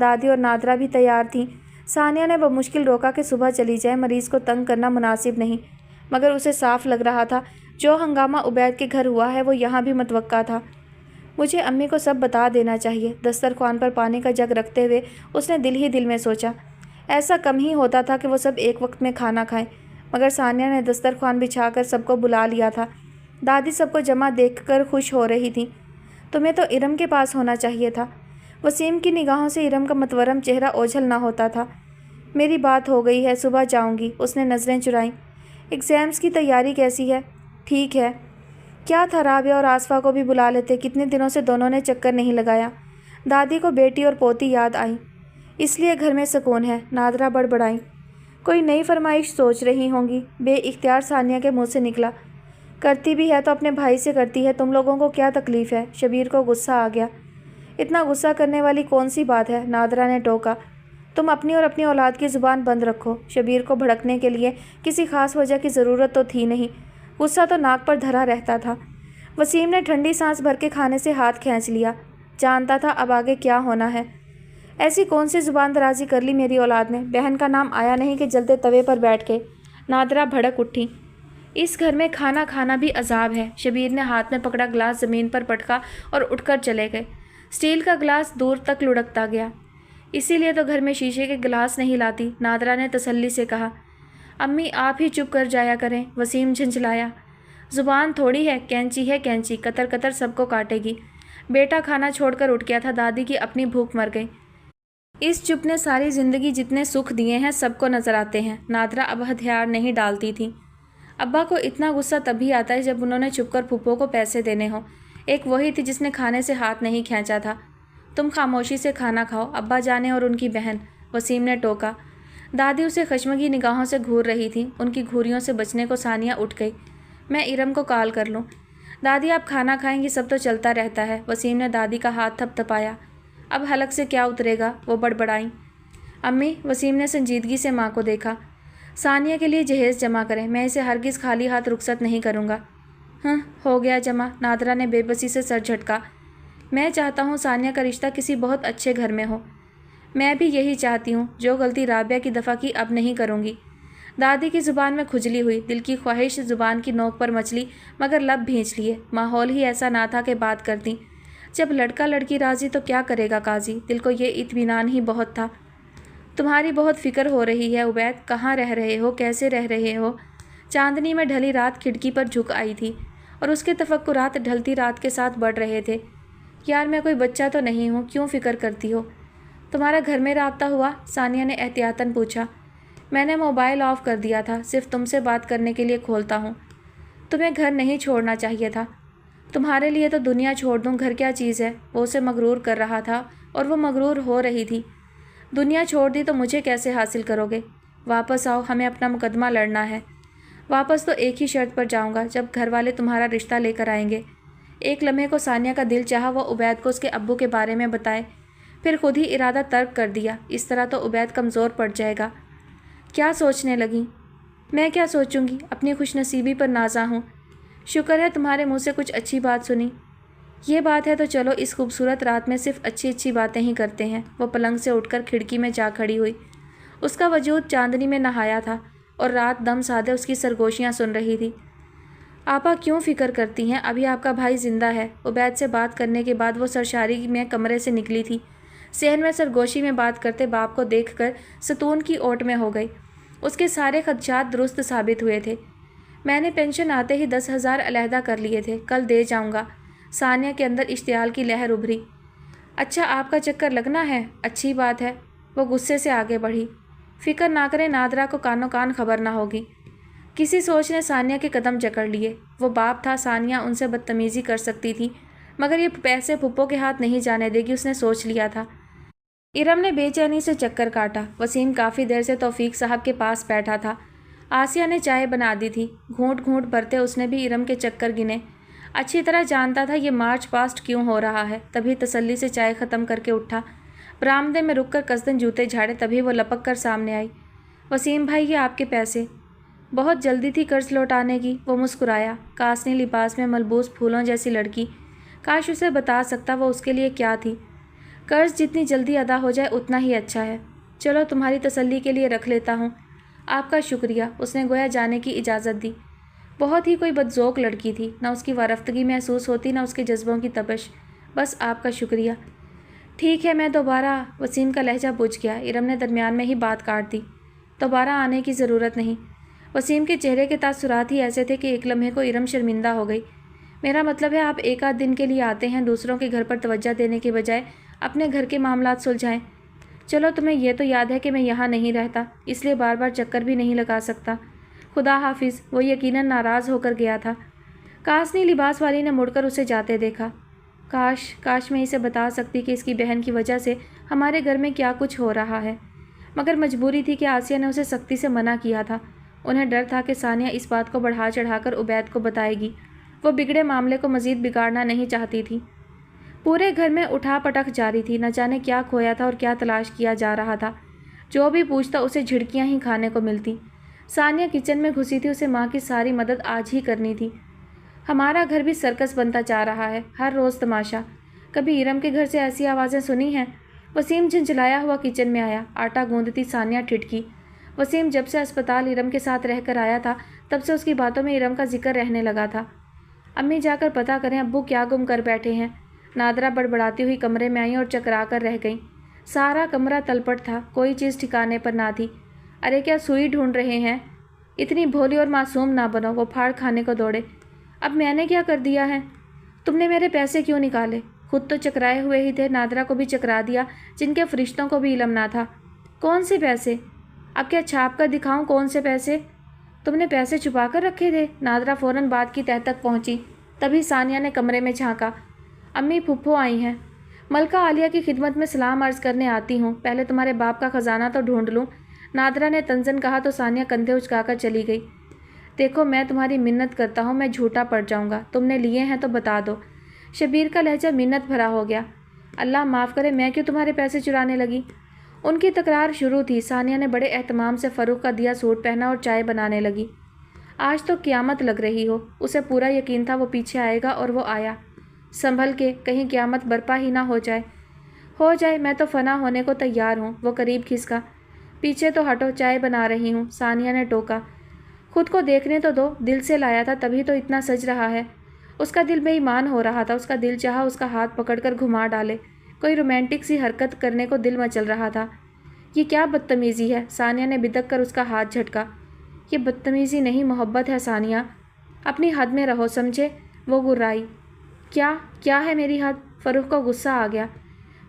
دادی اور نادرہ بھی تیار تھیں۔ ثانیہ نے بمشکل روکا کہ صبح چلی جائے، مریض کو تنگ کرنا مناسب نہیں، مگر اسے صاف لگ رہا تھا جو ہنگامہ عبید کے گھر ہوا ہے وہ یہاں بھی متوقع تھا۔ مجھے امی کو سب بتا دینا چاہیے، دسترخوان پر پانی کا جگ رکھتے ہوئے اس نے دل ہی دل میں سوچا۔ ایسا کم ہی ہوتا تھا کہ وہ سب ایک وقت میں کھانا کھائیں، مگر ثانیہ نے دسترخوان بچھا کر سب کو بلا لیا تھا۔ دادی سب کو جمع دیکھ کر خوش ہو رہی تھیں۔ تمہیں تو ارم کے پاس ہونا چاہیے تھا۔ وسیم کی نگاہوں سے ارم کا متورم چہرہ اوجھل نہ ہوتا تھا۔ میری بات ہو گئی ہے، صبح جاؤں گی، اس نے نظریں چرائیں۔ ایگزامز کی تیاری کیسی ہے؟ ٹھیک ہے۔ کیا تھا رابعہ اور آصفہ کو بھی بلا لیتے، کتنے دنوں سے دونوں نے چکر نہیں لگایا۔ دادی کو بیٹی اور پوتی یاد آئیں۔ اس لیے گھر میں سکون ہے، نادرہ بڑبڑائیں۔ کوئی نئی فرمائش سوچ رہی ہوں گی، بے اختیار ثانیہ کے منہ سے نکلا۔ کرتی بھی ہے تو اپنے بھائی سے کرتی ہے، تم لوگوں کو کیا تکلیف ہے؟ شبیر کو غصہ آ گیا۔ اتنا غصہ کرنے والی کون سی بات ہے؟ نادرہ نے ٹوکا۔ تم اپنی اور اپنی اولاد کی زبان بند رکھو۔ شبیر کو بھڑکنے کے لیے کسی خاص وجہ کی ضرورت تو تھی نہیں، غصہ تو ناک پر دھرا رہتا تھا۔ وسیم نے ٹھنڈی سانس بھر کے کھانے سے ہاتھ کھینچ لیا، جانتا تھا اب آگے کیا ہونا ہے۔ ایسی کون سی زبان درازی کر لی میری اولاد نے؟ بہن کا نام آیا نہیں کہ جلتے توے پر بیٹھ کے۔ نادرہ بھڑک اٹھی۔ اس گھر میں کھانا کھانا بھی عذاب ہے۔ شبیر نے ہاتھ میں پکڑا گلاس زمین پر پٹکا اور اٹھ کر چلے گئے۔ اسٹیل کا گلاس دور تک لڑکتا گیا۔ اسی لیے تو گھر میں شیشے کے گلاس نہیں لاتی، نادرہ نے تسلی سے کہا۔ امی آپ ہی چپ کر جایا کریں، وسیم جھنجھلایا۔ زبان تھوڑی ہے، کینچی ہے کینچی، قطر قطر سب کو کاٹے گی۔ بیٹا کھانا چھوڑ کر اٹھ گیا تھا، دادی کی اپنی بھوک مر گئی۔ اس چپ نے ساری زندگی جتنے سکھ دیے ہیں سب کو نظر آتے ہیں۔ نادرہ اب ہتھیار نہیں ڈالتی تھی۔ ابا کو اتنا غصہ تبھی آتا ہے جب انہوں نے چھپ کر پھپھو کو پیسے دینے ہوں۔ ایک وہی تھی جس نے کھانے سے ہاتھ نہیں کھینچا تھا۔ تم خاموشی سے کھانا کھاؤ، ابا جانے اور ان کی بہن، وسیم نے ٹوکا۔ دادی اسے خشمگی نگاہوں سے گھور رہی تھی، ان کی گھوریوں سے بچنے کو ثانیہ اٹھ گئی۔ میں ارم کو کال کر لوں۔ دادی آپ کھانا کھائیں گی، سب تو چلتا رہتا ہے، وسیم نے دادی کا ہاتھ تھپ تھپایا۔ اب حلق سے کیا اترے گا، وہ بڑبڑائیں۔ امی، وسیم نے سنجیدگی سے ماں کو دیکھا، ثانیہ کے لیے جہیز جمع کریں، میں اسے ہرگز خالی ہاتھ رخصت نہیں کروں گا۔ ہو گیا جمع، نادرہ نے بے بسی سے سر جھٹکا۔ میں چاہتا ہوں ثانیہ کا رشتہ کسی بہت اچھے گھر میں ہو۔ میں بھی یہی چاہتی ہوں، جو غلطی رابعہ کی دفعہ کی اب نہیں کروں گی۔ دادی کی زبان میں کھجلی ہوئی، دل کی خواہش زبان کی نوک پر مچلی، مگر لب بھینچ لیے۔ ماحول ہی ایسا نہ تھا کہ بات کرتی۔ جب لڑکا لڑکی راضی تو کیا کرے گا قاضی، دل کو یہ اطمینان ہی بہت تھا۔ تمہاری بہت فکر ہو رہی ہے عبید، کہاں رہ رہے ہو، کیسے رہ رہے ہو؟ چاندنی میں ڈھلی رات کھڑکی پر جھک آئی تھی اور اس کے تفکرات ڈھلتی رات کے ساتھ بڑھ رہے تھے۔ یار میں کوئی بچہ تو نہیں ہوں، کیوں فکر کرتی ہو؟ تمہارا گھر میں رابطہ ہوا؟ ثانیہ نے احتیاطاً پوچھا۔ میں نے موبائل آف کر دیا تھا، صرف تم سے بات کرنے کے لیے کھولتا ہوں۔ تمہیں گھر نہیں چھوڑنا چاہیے تھا۔ تمہارے لیے تو دنیا چھوڑ دوں، گھر کیا چیز ہے؟ وہ اسے مغرور کر رہا تھا اور وہ مغرور ہو رہی تھی۔ دنیا چھوڑ دی تو مجھے کیسے حاصل کرو گے؟ واپس آؤ، ہمیں اپنا مقدمہ لڑنا ہے۔ واپس تو ایک ہی شرط پر جاؤں گا، جب گھر والے تمہارا رشتہ لے کر آئیں گے۔ ایک لمحے کو ثانیہ کا دل چاہا وہ عبید کو اس کے ابو کے بارے میں بتائے، پھر خود ہی ارادہ ترک کر دیا، اس طرح تو عبید کمزور پڑ جائے گا۔ کیا سوچنے لگیں؟ میں کیا سوچوں گی، اپنی خوش نصیبی پر نازاں ہوں۔ شکر ہے تمہارے منہ سے کچھ اچھی بات سنی۔ یہ بات ہے تو چلو اس خوبصورت رات میں صرف اچھی اچھی باتیں ہی کرتے ہیں۔ وہ پلنگ سے اٹھ کر کھڑکی میں جا کھڑی ہوئی۔ اس کا وجود چاندنی میں نہایا تھا اور رات دم سادے اس کی سرگوشیاں سن رہی تھی۔ آپا کیوں فکر کرتی ہیں؟ ابھی آپ کا بھائی زندہ ہے۔ عبید سے بات کرنے کے بعد وہ سرشاری میں کمرے سے نکلی تھی۔ صحن میں سرگوشی میں بات کرتے باپ کو دیکھ کر ستون کی اوٹ میں ہو گئی۔ اس کے سارے خدشات درست ثابت ہوئے تھے۔ میں نے پینشن آتے ہی 10,000 علیحدہ کر لیے تھے، کل دے جاؤں گا۔ ثانیہ کے اندر اشتعال کی لہر ابھری۔ اچھا آپ کا چکر لگنا ہے؟ اچھی بات ہے۔ وہ غصے سے آگے بڑھی۔ فکر نہ کریں، نادرا کو کانوں کان خبر نہ ہوگی۔ کسی سوچ نے ثانیہ کے قدم جکڑ لیے۔ وہ باپ تھا، ثانیہ ان سے بدتمیزی کر سکتی تھی، مگر یہ پیسے پھپھو کے ہاتھ نہیں جانے دے گی، اس نے سوچ لیا تھا۔ ارم نے بے چینی سے چکر کاٹا۔ وسیم کافی دیر سے توفیق صاحب کے پاس بیٹھا تھا۔ آسیہ نے چائے بنا دی تھی۔ گھونٹ گھونٹ بھرتے اس نے بھی ارم کے چکر گنے۔ اچھی طرح جانتا تھا یہ مارچ پاسٹ کیوں ہو رہا ہے، تبھی تسلی سے چائے ختم کر کے اٹھا۔ برآمدے میں رک کر قصدن جوتے جھاڑے، تبھی وہ لپک کر سامنے آئی۔ وسیم بھائی یہ آپ کے پیسے۔ بہت جلدی تھی قرض لوٹانے کی۔ وہ مسکرایا۔ کاسنی لباس میں ملبوس پھولوں جیسی لڑکی، کاش اسے بتا سکتا وہ اس کے لیے کیا تھی۔ قرض جتنی جلدی ادا ہو جائے اتنا ہی اچھا ہے۔ چلو تمہاری تسلی کے لیے رکھ لیتا ہوں۔ آپ کا شکریہ، اس نے گویا جانے کی اجازت دی۔ بہت ہی کوئی بدذوق لڑکی تھی، نہ اس کی وارفتگی محسوس ہوتی نہ اس کے جذبوں کی تپش۔ بس آپ کا شکریہ۔ ٹھیک ہے میں دوبارہ۔ وسیم کا لہجہ بجھ گیا۔ ارم نے درمیان میں ہی بات کاٹ دی۔ دوبارہ آنے کی ضرورت نہیں۔ وسیم کے چہرے کے تاثرات ہی ایسے تھے کہ ایک لمحے کو ارم شرمندہ ہو گئی۔ میرا مطلب ہے آپ ایک آدھ دن کے لیے آتے ہیں، دوسروں کے گھر پر توجہ دینے کے بجائے اپنے گھر کے معاملات سلجھائیں۔ چلو تمہیں یہ تو یاد ہے کہ میں یہاں نہیں رہتا، اس لیے بار بار چکر بھی نہیں لگا سکتا۔ خدا حافظ۔ وہ یقیناً ناراض ہو کر گیا تھا۔ کاسنی لباس والی نے مڑ کر اسے جاتے دیکھا۔ کاش میں اسے بتا سکتی کہ اس کی بہن کی وجہ سے ہمارے گھر میں کیا کچھ ہو رہا ہے، مگر مجبوری تھی کہ آسیہ نے اسے سختی سے منع کیا تھا۔ انہیں ڈر تھا کہ ثانیہ اس بات کو بڑھا چڑھا کر عبید کو بتائے گی۔ وہ بگڑے معاملے کو مزید بگاڑنا نہیں چاہتی تھی۔ پورے گھر میں اٹھا پٹک جاری تھی، نہ جانے کیا کھویا تھا اور کیا تلاش کیا جا رہا تھا۔ جو بھی پوچھتا اسے جھڑکیاں ہی کھانے کو ملتی۔ ثانیہ کچن میں گھسی تھی، اسے ماں کی ساری مدد آج ہی کرنی تھی۔ ہمارا گھر بھی سرکس بنتا جا رہا ہے، ہر روز تماشا۔ کبھی ارم کے گھر سے ایسی آوازیں سنی ہیں؟ وسیم جھنجھلایا ہوا کچن میں آیا۔ آٹا گوندتی ثانیہ ٹھٹکی۔ وسیم جب سے اسپتال ارم کے ساتھ رہ کر آیا تھا تب سے اس کی باتوں میں ارم کا ذکر رہنے لگا تھا۔ امی جا کر پتہ کریں ابو کیا گم کر بیٹھے ہیں۔ نادرا بڑبڑاتی ہوئی کمرے میں آئیں اور چکرا کر رہ گئیں۔ سارا کمرہ تلپٹ تھا، کوئی چیز ٹھکانے پر نہ تھی۔ ارے کیا سوئی ڈھونڈ رہے ہیں؟ اتنی بھولی اور معصوم نہ بنو۔ وہ پھاڑ کھانے کو دوڑے۔ اب میں نے کیا کر دیا ہے؟ تم نے میرے پیسے کیوں نکالے؟ خود تو چکرائے ہوئے ہی تھے، نادرا کو بھی چکرا دیا جن کے فرشتوں کو بھی علم نہ تھا۔ کون سے پیسے؟ اب کیا چھاپ کر دکھاؤں کون سے پیسے؟ تم نے پیسے چھپا کر رکھے تھے؟ نادرا فوراً بات کی تہہ تک پہنچی۔ تبھی ثانیہ نے کمرے میں جھانکا۔ امی پھپھو آئی ہیں۔ ملکہ عالیہ کی خدمت میں سلام عرض کرنے آتی ہوں، پہلے تمہارے باپ کا خزانہ تو ڈھونڈ لوں۔ نادرا نے تنزن کہا تو ثانیہ کندھے اچکا کر چلی گئی۔ دیکھو میں تمہاری منت کرتا ہوں، میں جھوٹا پڑ جاؤں گا، تم نے لیے ہیں تو بتا دو۔ شبیر کا لہجہ منت بھرا ہو گیا۔ اللہ معاف کرے، میں کیوں تمہارے پیسے چرانے لگی؟ ان کی تکرار شروع تھی۔ ثانیہ نے بڑے اہتمام سے فروخ کا دیا سوٹ پہنا اور چائے بنانے لگی۔ آج تو قیامت لگ رہی ہو۔ اسے پورا یقین تھا وہ پیچھے آئے گا اور وہ آیا۔ سنبھل کے، کہیں قیامت برپا ہی نہ ہو جائے۔ ہو جائے، میں تو فنا ہونے کو تیار ہوں۔ وہ قریب کھسکا۔ پیچھے تو ہٹو، چائے بنا رہی ہوں، ثانیہ نے ٹوکا۔ خود کو دیکھنے تو دو، دل سے لایا تھا تبھی تو اتنا سج رہا ہے۔ اس کا دل بے ایمان ہو رہا تھا، اس کا دل چاہا اس کا ہاتھ پکڑ کر گھما ڈالے، کوئی رومانٹک سی حرکت کرنے کو دل مچل رہا تھا۔ یہ کیا بدتمیزی ہے؟ ثانیہ نے بدک کر اس کا ہاتھ جھٹکا۔ یہ بدتمیزی نہیں، محبت ہے ثانیہ، اپنی حد میں رہو سمجھے؟ وہ گرائی۔ کیا ہے میری حد؟ فروخ کو غصہ آ گیا۔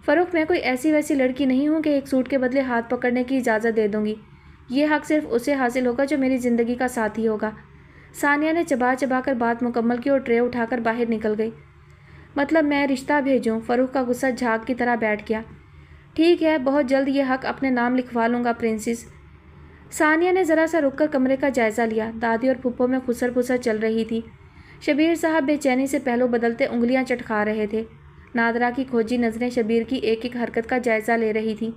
فروخ میں کوئی ایسی ویسی لڑکی نہیں ہوں کہ ایک سوٹ کے بدلے ہاتھ پکڑنے کی اجازت دے دوں گی۔ یہ حق صرف اسے حاصل ہوگا جو میری زندگی کا ساتھی ہوگا۔ ثانیہ نے چبا چبا کر بات مکمل کی اور ٹرے اٹھا کر باہر نکل گئی۔ مطلب میں رشتہ بھیجوں؟ فروخ کا غصہ جھاگ کی طرح بیٹھ گیا۔ ٹھیک ہے، بہت جلد یہ حق اپنے نام لکھوا لوں گا پرنسس۔ ثانیہ نے ذرا سا رک کر کمرے کا جائزہ لیا۔ دادی اور پھپھو میں خسر پھسر چل رہی تھی۔ شبیر صاحب بے چینی سے پہلو بدلتے انگلیاں چٹکا رہے تھے۔ نادرا کی کھوجی نظریں شبیر کی ایک ایک حرکت کا جائزہ لے رہی تھیں۔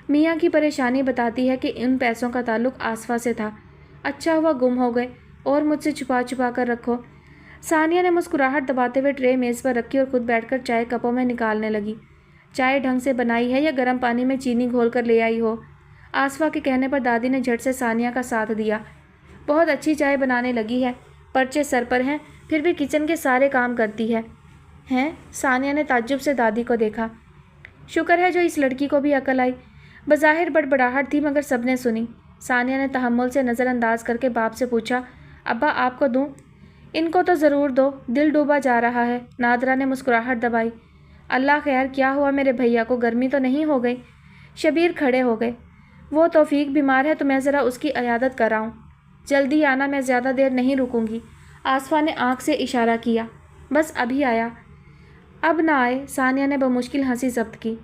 میاں کی پریشانی بتاتی ہے کہ ان پیسوں کا تعلق آصفہ سے تھا۔ اچھا ہوا گم ہو گئے، اور مجھ سے چھپا چھپا کر رکھو۔ ثانیہ نے مسکراہٹ دباتے ہوئے ٹرے میز پر رکھی اور خود بیٹھ کر چائے کپوں میں نکالنے لگی۔ چائے ڈھنگ سے بنائی ہے یا گرم پانی میں چینی گھول کر لے آئی ہو؟ آصفہ کے کہنے پر دادی نے جھٹ سے ثانیہ کا ساتھ دیا۔ بہت اچھی چائے بنانے لگی ہے، پرچے سر پر ہیں، پھر بھی کچن کے سارے کام کرتی ہے۔ ہیں؟ ثانیہ نے تعجب سے دادی کو دیکھا۔ شکر ہے جو اس لڑکی کو بھی عقل آئی۔ بظاہر بڑبڑاہٹ تھی مگر سب نے سنی۔ ثانیہ نے تحمل سے نظر انداز کر کے باپ سے پوچھا، ابا آپ کو دوں؟ ان کو تو ضرور دو، دل ڈوبا جا رہا ہے۔ نادرا نے مسکراہٹ دبائی۔ اللہ خیر، کیا ہوا میرے بھیا کو؟ گرمی تو نہیں ہو گئی؟ شبیر کھڑے ہو گئے۔ وہ توفیق بیمار ہے تو میں ذرا اس کی عیادت کراؤں۔ جلدی آنا، میں زیادہ دیر نہیں رکوں گی۔ آصفہ نے آنکھ سے اشارہ کیا۔ بس ابھی آیا۔ اب نہ آئے، ثانیہ نے بمشکل ہنسی ضبط کی۔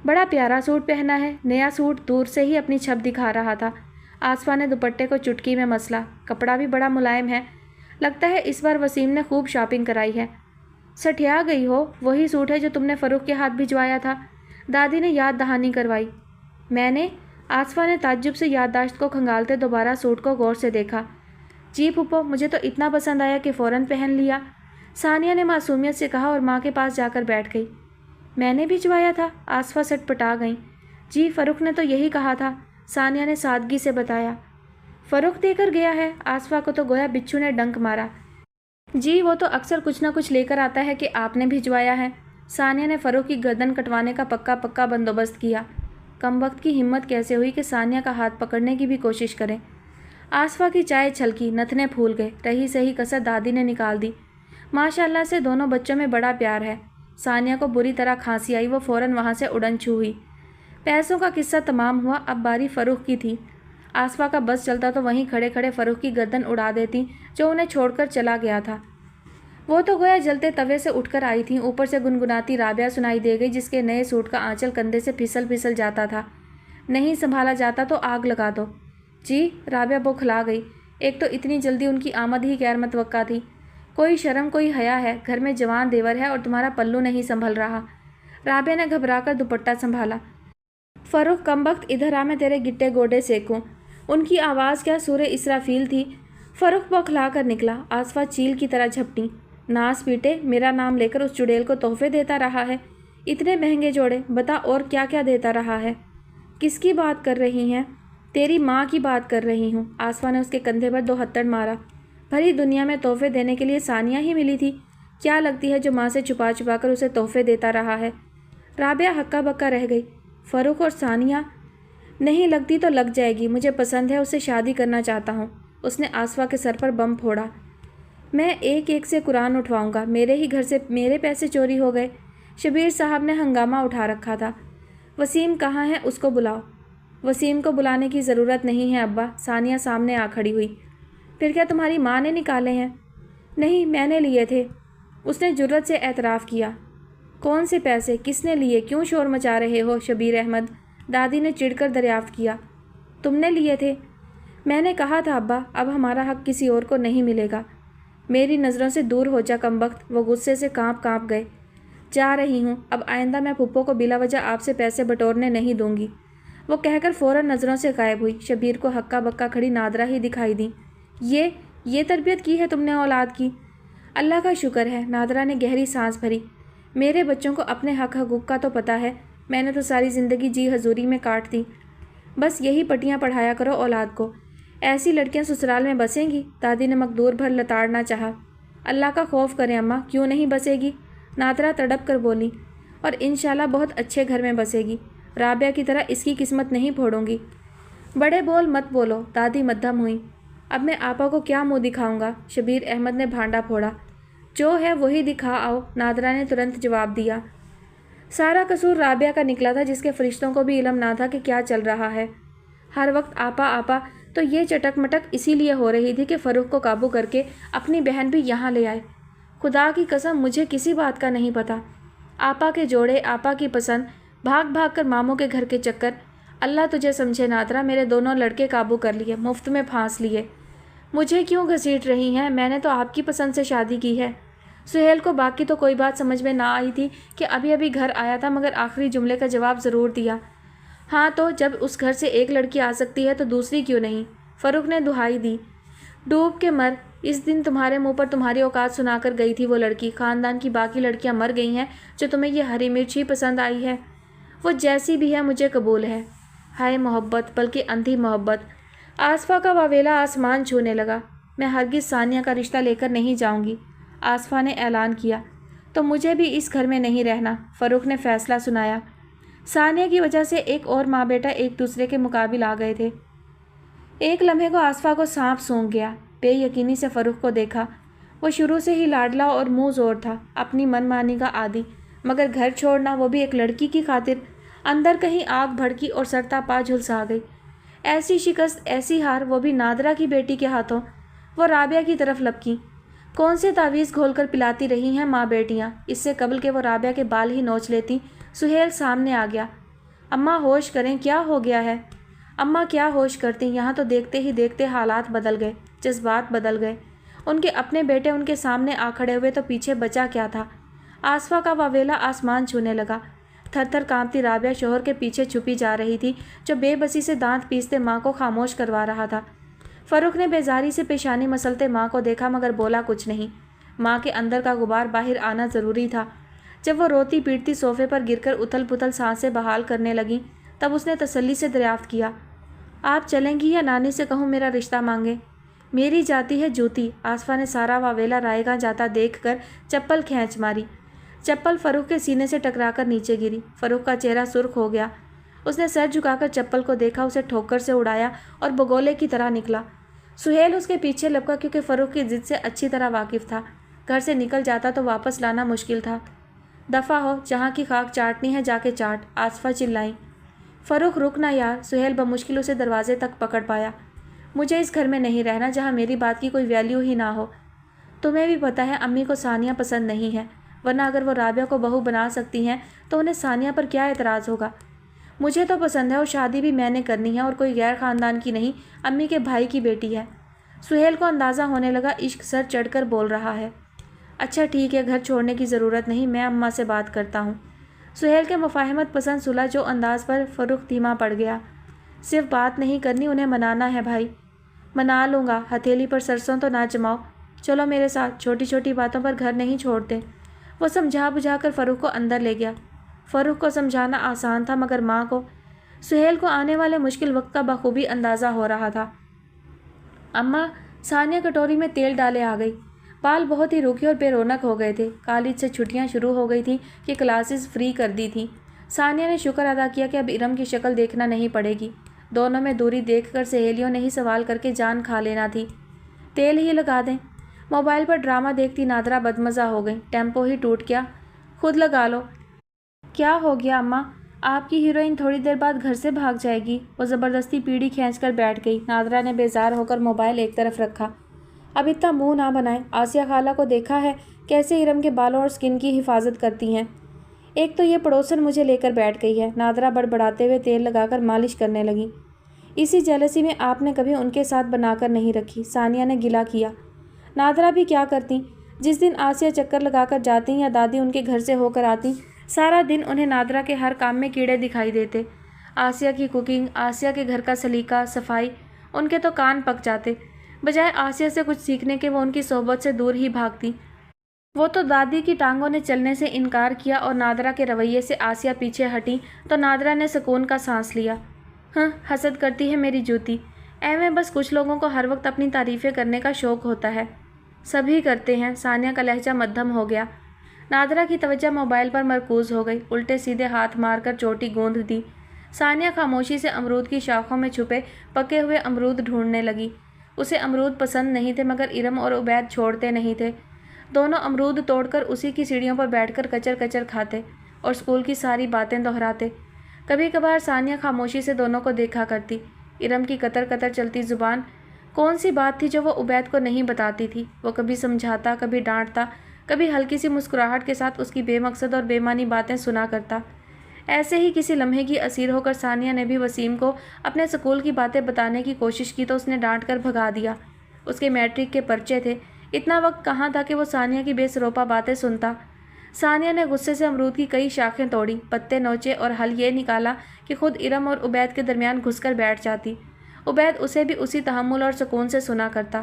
بڑا پیارا سوٹ پہنا ہے، نیا سوٹ دور سے ہی اپنی چھپ دکھا رہا تھا۔ آصفہ نے دوپٹے کو چٹکی میں مسلا۔ کپڑا بھی بڑا ملائم ہے، لگتا ہے اس بار وسیم نے خوب شاپنگ کرائی ہے۔ سٹھیا گئی ہو، وہی سوٹ ہے جو تم نے فروخ کے ہاتھ بھجوایا تھا؟ دادی نے یاد دہانی کروائی۔ میں نے؟ آصفہ نے تعجب سے یادداشت کو کھنگالتے دوبارہ سوٹ کو غور سے دیکھا۔ جی پھپھو، مجھے تو اتنا پسند آیا کہ فوراً پہن لیا، ثانیہ نے معصومیت سے کہا اور ماں کے پاس جا کر بیٹھ گئی۔ میں نے بھجوایا تھا؟ آصفہ سٹ پٹا گئیں۔ جی فروخ نے تو یہی کہا تھا، ثانیہ نے سادگی سے بتایا۔ فروخ دے کر گیا ہے؟ آصفہ کو تو گویا بچھو نے ڈنک مارا۔ جی وہ تو اکثر کچھ نہ کچھ لے کر آتا ہے کہ آپ نے بھجوایا ہے۔ ثانیہ نے فروخ کی گردن کٹوانے کا پکا بندوبست کیا۔ کم وقت کی ہمت کیسے ہوئی کہ ثانیہ کا ہاتھ پکڑنے کی بھی کوشش کریں۔ آصفہ کی چائے چھلکی، نتنے پھول گئے، رہی سہی کسر دادی نے نکال دی۔ ماشاءاللہ سے دونوں بچوں میں بڑا پیار ہے۔ ثانیہ کو بری طرح کھانسی آئی، وہ فوراً وہاں سے اڑن چھو ہوئی۔ پیسوں کا قصہ تمام ہوا، اب باری فروخ کی تھی۔ آصفہ کا بس چلتا تو وہیں کھڑے کھڑے فروخ کی گردن اڑا دیتی جو انہیں چھوڑ کر چلا گیا تھا۔ وہ تو گویا جلتے توے سے اٹھ کر آئی تھیں۔ اوپر سے گنگناتی رابعہ سنائی دے گئی جس کے نئے سوٹ کا آنچل کندھے سے پھسل جاتا تھا۔ نہیں سنبھالا جاتا تو آگ لگا دو۔ جی؟ رابعہ بوکھلا گئی۔ ایک تو اتنی جلدی ان کی آمد ہی غیر متوقع تھی۔ کوئی شرم کوئی حیا ہے؟ گھر میں جوان دیور ہے اور تمہارا پلو نہیں سنبھل رہا۔ رابعہ نے گھبرا کر دوپٹہ سنبھالا۔ فروخ کمبخت، ادھر آ، میں تیرے گٹے گوڈے سیکوں۔ ان کی آواز کیا سورہ اسرافیل تھی۔ فروخ بوکھلا کر نکلا۔ آصفہ چیل کی طرح جھپٹی۔ ناز پیٹے، میرا نام لے کر اس چڑیل کو تحفے دیتا رہا ہے، اتنے مہنگے جوڑے، بتا اور کیا کیا دیتا رہا ہے۔ کس کی بات کر رہی ہیں؟ تیری ماں کی بات کر رہی ہوں۔ آصفہ نے اس کے کندھے پر 2 ہتھڑ مارا۔ بھری دنیا میں تحفے دینے کے لیے ثانیہ ہی ملی تھی، کیا لگتی ہے جو ماں سے چھپا کر اسے تحفے دیتا رہا ہے؟ رابعہ ہکا بکا رہ گئی۔ فروخ اور ثانیہ؟ نہیں لگتی تو لگ جائے گی، مجھے پسند ہے، اس سے شادی کرنا چاہتا ہوں۔ اس نے آصفہ کے سر پر بم پھوڑا۔ میں ایک ایک سے قرآن اٹھواؤں گا، میرے ہی گھر سے میرے پیسے چوری ہو گئے۔ شبیر صاحب نے ہنگامہ اٹھا رکھا تھا۔ وسیم کہاں ہے؟ اس کو بلاؤ۔ وسیم کو بلانے کی ضرورت نہیں ہے ابا، ثانیہ سامنے آ کھڑی ہوئی۔ پھر کیا تمہاری ماں نے نکالے ہیں؟ نہیں، میں نے لیے تھے، اس نے جرأت سے اعتراف کیا۔ کون سے پیسے؟ کس نے لیے؟ کیوں شور مچا رہے ہو شبیر احمد؟ دادی نے چڑھ کر دریافت کیا۔ تم نے لیے تھے؟ میں نے کہا تھا ابا، اب ہمارا حق کسی اور کو نہیں ملے گا۔ میری نظروں سے دور ہو جا کمبخت۔ وہ غصے سے کانپ گئے۔ جا رہی ہوں، اب آئندہ میں پھپھو کو بلا وجہ آپ سے پیسے بٹورنے نہیں دوں گی، وہ کہہ کر فوراً نظروں سے غائب ہوئی۔ شبیر کو ہکا بکا کھڑی نادرا ہی دکھائی دی۔ یہ تربیت کی ہے تم نے اولاد کی؟ اللہ کا شکر ہے، نادرا نے گہری سانس بھری۔ میرے بچوں کو اپنے حق حقوق کا تو پتہ ہے، میں نے تو ساری زندگی جی حضوری میں کاٹ دی۔ بس یہی پٹیاں پڑھایا کرو اولاد کو، ایسی لڑکیاں سسرال میں بسیں گی؟ دادی نے مقدور بھر لتاڑنا چاہا۔ اللہ کا خوف کریں اماں، کیوں نہیں بسے گی؟ نادرا تڑپ کر بولی، اور انشاءاللہ بہت اچھے گھر میں بسے گی، رابعہ کی طرح اس کی قسمت نہیں پھوڑوں گی۔ بڑے بول مت بولو، دادی مدھم ہوئی۔ اب میں آپا کو کیا منہ دکھاؤں گا؟ شبیر احمد نے بھانڈا پھوڑا۔ جو ہے وہی دکھا آؤ، نادرا نے ترنت جواب دیا۔ سارا قصور رابعہ کا نکلا تھا جس کے فرشتوں کو بھی علم نہ تھا کہ کیا چل رہا ہے۔ ہر وقت آپا آپا، تو یہ چٹک مٹک اسی لیے ہو رہی تھی کہ فروخ کو قابو کر کے اپنی بہن بھی یہاں لے آئے۔ خدا کی قسم مجھے کسی بات کا نہیں پتہ۔ آپا کے جوڑے، آپا کی پسند، بھاگ بھاگ کر ماموں کے گھر کے چکر، اللہ تجھے سمجھے نادرا، میرے دونوں لڑکے قابو کر لیے، مفت میں پھانس لیے۔ مجھے کیوں گھسیٹ رہی ہیں؟ میں نے تو آپ کی پسند سے شادی کی ہے۔ سہیل کو باقی تو کوئی بات سمجھ میں نہ آئی تھی کہ ابھی گھر آیا تھا، مگر آخری جملے کا جواب ضرور دیا۔ ہاں تو جب اس گھر سے ایک لڑکی آ سکتی ہے تو دوسری کیوں نہیں؟ فروخ نے دہائی دی۔ ڈوب کے مر، اس دن تمہارے منہ پر تمہاری اوقات سنا کر گئی تھی وہ لڑکی، خاندان کی باقی لڑکیاں مر گئی ہیں جو تمہیں یہ ہری مرچ ہی پسند آئی ہے۔ وہ جیسی بھی ہے مجھے قبول ہے۔ ہائے محبت، بلکہ اندھی محبت۔ آصفہ کا واویلا آسمان چھونے لگا۔ میں ہرگز ثانیہ کا رشتہ لے کر نہیں جاؤں گی، آصفہ نے اعلان کیا۔ تو مجھے بھی اس گھر میں نہیں رہنا، فاروق نے فیصلہ سنایا۔ ثانیہ کی وجہ سے ایک اور ماں بیٹا ایک دوسرے کے مقابل آ گئے تھے۔ ایک لمحے کو آصفہ کو سانپ سونگھ گیا، بے یقینی سے فاروق کو دیکھا۔ وہ شروع سے ہی لاڈلا اور منہ زور تھا، اپنی من مانی کا عادی، مگر گھر چھوڑنا وہ بھی ایک لڑکی کی خاطر، اندر کہیں آگ بھڑکی اور سرتا پا جھلسا گئی۔ ایسی شکست، ایسی ہار، وہ بھی نادرہ کی بیٹی کے ہاتھوں۔ وہ رابعہ کی طرف لپکی۔ کون سے تعویذ گھول کر پلاتی رہی ہیں ماں بیٹیاں، اس سے قبل کہ وہ رابعہ کے بال ہی نوچ لیتی، سہیل سامنے آ گیا۔ اماں ہوش کریں، کیا ہو گیا ہے؟ اماں کیا ہوش کرتی، یہاں تو دیکھتے ہی دیکھتے حالات بدل گئے، جذبات بدل گئے۔ ان کے اپنے بیٹے ان کے سامنے آ کھڑے ہوئے تو پیچھے بچا کیا تھا؟ آصفہ کا واویلا آسمان چھونے لگا۔ تھر تھر کانپتی رابعہ شوہر کے پیچھے چھپی جا رہی تھی، جو بے بسی سے دانت پیستے ماں کو خاموش کروا رہا تھا۔ فاروق نے بیزاری سے پیشانی مسلتے ماں کو دیکھا مگر بولا کچھ نہیں۔ ماں کے اندر کا غبار باہر آنا ضروری تھا۔ جب وہ روتی پیٹتی صوفے پر گر کر اتھل پتھل سانسیں بحال کرنے لگی، تب اس نے تسلی سے دریافت کیا، آپ چلیں گی یا نانی سے کہوں میرا رشتہ مانگے؟ میری جاتی ہے جوتی۔ آصفہ نے سارا واویلا رائے گاں جاتا دیکھ کر چپل کھینچ ماری۔ چپل فاروق کے سینے سے ٹکرا کر نیچے گری۔ فاروق کا چہرہ سرخ ہو گیا۔ اس نے سر جھکا کر چپل کو دیکھا، اسے ٹھوکر سے اڑایا اور بگولے کی طرح نکلا۔ سہیل اس کے پیچھے لپکا کیونکہ فاروق کی ضد سے اچھی طرح واقف تھا۔ گھر سے نکل جاتا تو واپس لانا مشکل تھا۔ دفع ہو، جہاں کی خاک چاٹنی ہے جا کے چاٹ، آصفہ چلائیں۔ فاروق رکنا یار، سہیل بمشکل اسے دروازے تک پکڑ پایا۔ مجھے اس گھر میں نہیں رہنا جہاں میری بات کی کوئی ویلیو ہی نہ ہو۔ تمہیں بھی پتہ ہے امی کو ثانیہ پسند نہیں ہے، ورنہ اگر وہ رابعہ کو بہو بنا سکتی ہیں تو انہیں ثانیہ پر کیا اعتراض ہوگا؟ مجھے تو پسند ہے اور شادی بھی میں نے کرنی ہے اور کوئی غیر خاندان کی نہیں، امی کے بھائی کی بیٹی ہے۔ سہیل کو اندازہ ہونے لگا عشق سر چڑھ کر بول رہا ہے۔ اچھا ٹھیک ہے، گھر چھوڑنے کی ضرورت نہیں، میں اماں سے بات کرتا ہوں۔ سہیل کے مفاہمت پسند صلح جو انداز پر فاروق دھیما پڑ گیا۔ صرف بات نہیں کرنی، انہیں منانا ہے بھائی۔ منا لوں گا، ہتھیلی پر سرسوں تو نہ جماؤ، چلو میرے ساتھ، چھوٹی چھوٹی باتوں پر گھر نہیں چھوڑتے۔ وہ سمجھا بجھا کر فاروق کو اندر لے گیا۔ فاروق کو سمجھانا آسان تھا مگر ماں کو، سہیل کو آنے والے مشکل وقت کا بخوبی اندازہ ہو رہا تھا۔ اماں، ثانیہ کٹوری میں تیل ڈالے آ گئی۔ بال بہت ہی روکھے اور بے رونق ہو گئے تھے۔ کالج سے چھٹیاں شروع ہو گئی تھیں کہ کلاسز فری کر دی تھیں۔ ثانیہ نے شکر ادا کیا کہ اب ارم کی شکل دیکھنا نہیں پڑے گی۔ دونوں میں دوری دیکھ کر سہیلیوں نے ہی سوال کر کے جان کھا لینا تھی۔ تیل ہی لگا دیں۔ موبائل پر ڈرامہ دیکھتی نادرہ بدمزہ ہو گئی۔ ٹیمپو ہی ٹوٹ گیا، خود لگا لو۔ کیا ہو گیا اماں؟ آپ کی ہیروئن تھوڑی دیر بعد گھر سے بھاگ جائے گی۔ وہ زبردستی پیڑھی کھینچ کر بیٹھ گئی۔ نادرہ نے بیزار ہو کر موبائل ایک طرف رکھا۔ اب اتنا منہ نہ بنائیں، آسیہ خالہ کو دیکھا ہے کیسے ارم کے بالوں اور سکن کی حفاظت کرتی ہیں؟ ایک تو یہ پڑوسن مجھے لے کر بیٹھ گئی ہے۔ نادرہ بڑبڑاتے ہوئے تیل لگا کر مالش کرنے لگی۔ اسی جیلسی میں آپ نے کبھی ان کے ساتھ بنا کر نہیں رکھی، ثانیہ نے گلہ کیا۔ نادرہ بھی کیا کرتی؟ جس دن آسیہ چکر لگا کر جاتی یا دادی ان کے گھر سے ہو کر آتی، سارا دن انہیں نادرہ کے ہر کام میں کیڑے دکھائی دیتے۔ آسیہ کی کوکنگ، آسیہ کے گھر کا سلیقہ، صفائی، ان کے تو کان پک جاتے۔ بجائے آسیہ سے کچھ سیکھنے کے وہ ان کی صحبت سے دور ہی بھاگتی۔ وہ تو دادی کی ٹانگوں نے چلنے سے انکار کیا اور نادرہ کے رویے سے آسیہ پیچھے ہٹی تو نادرہ نے سکون کا سانس لیا۔ ہاں، حسد کرتی ہے میری جوتی۔ ایویں بس کچھ لوگوں کو ہر وقت اپنی تعریفیں کرنے کا شوق ہوتا ہے۔ سبھی کرتے ہیں۔ ثانیہ کا لہجہ مدھم ہو گیا۔ نادرہ کی توجہ موبائل پر مرکوز ہو گئی، الٹے سیدھے ہاتھ مار کر چوٹی گوند دی۔ ثانیہ خاموشی سے امرود کی شاخوں میں چھپے پکے ہوئے امرود ڈھونڈنے لگی۔ اسے امرود پسند نہیں تھے مگر ارم اور عبید چھوڑتے نہیں تھے۔ دونوں امرود توڑ کر اسی کی سیڑھیوں پر بیٹھ کر کچر کچر کھاتے اور اسکول کی ساری باتیں دہراتے۔ کبھی کبھار ثانیہ خاموشی سے دونوں کو دیکھا کرتی۔ ارم کی قطر قطر چلتی زبان، کون سی بات تھی جو وہ عبید کو نہیں بتاتی تھی؟ وہ کبھی سمجھاتا، کبھی ڈانٹتا، کبھی ہلکی سی مسکراہٹ کے ساتھ اس کی بے مقصد اور بے معنی باتیں سنا کرتا۔ ایسے ہی کسی لمحے کی اسیر ہو کر ثانیہ نے بھی وسیم کو اپنے اسکول کی باتیں بتانے کی کوشش کی تو اس نے ڈانٹ کر بھگا دیا۔ اس کے میٹرک کے پرچے تھے، اتنا وقت کہاں تھا کہ وہ ثانیہ کی بے سروپا باتیں سنتا۔ ثانیہ نے غصے سے امرود کی کئی شاخیں توڑی، پتے نوچے اور حل یہ نکالا کہ خود ارم اور عبید کے درمیان گھس کر بیٹھ جاتی۔ عبید اسے بھی اسی تحمل اور سکون سے سنا کرتا۔